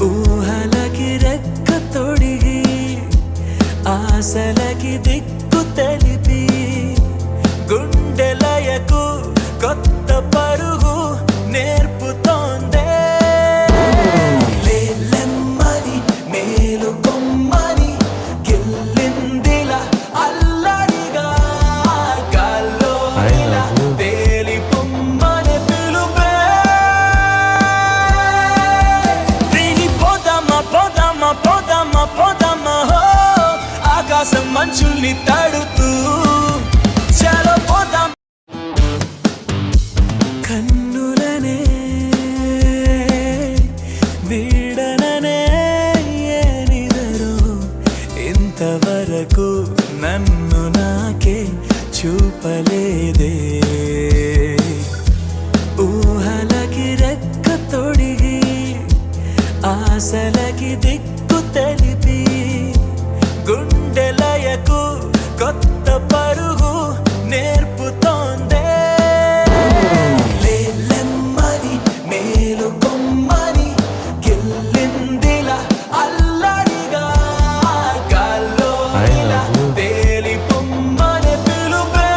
ఊహలకి రెక్క తొడిగి ఆశలకి దిక్కు తెలిపి గుండెలయకు కొత్త పరుగు నేర్పుతోందే లేలెమ్మని మేలు కొమ్మని గిల్లిందిలా అల్లరిగా గాల్లో ఇలా తేలి పొమ్మని పిలుపే దీని పోదామా పోదామా పోదామా పోదామా హో ఆకాశం మంచుల్ని తడుతూ చలో పోదాం కన్నులనే వీడననే ఏనిదరో ఇంతవరకు నన్ను నాకే చూపలేదే ఊహలకి రెక్క తొడిగి ఆశలకి దిక్కు తెలిపి గుండెలయకు కొత్త పరుగు నేర్పుతోందే లేలెమ్మని మేలు కొమ్మని గిల్లిందిలా అల్లరిగా గాల్లో ఇలా తేలి పొమ్మని పిలుపే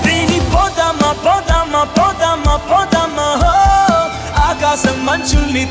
దీని పోదామా పోదామా పోదామా పోదామా హో ఆకాశం మంచుల్ని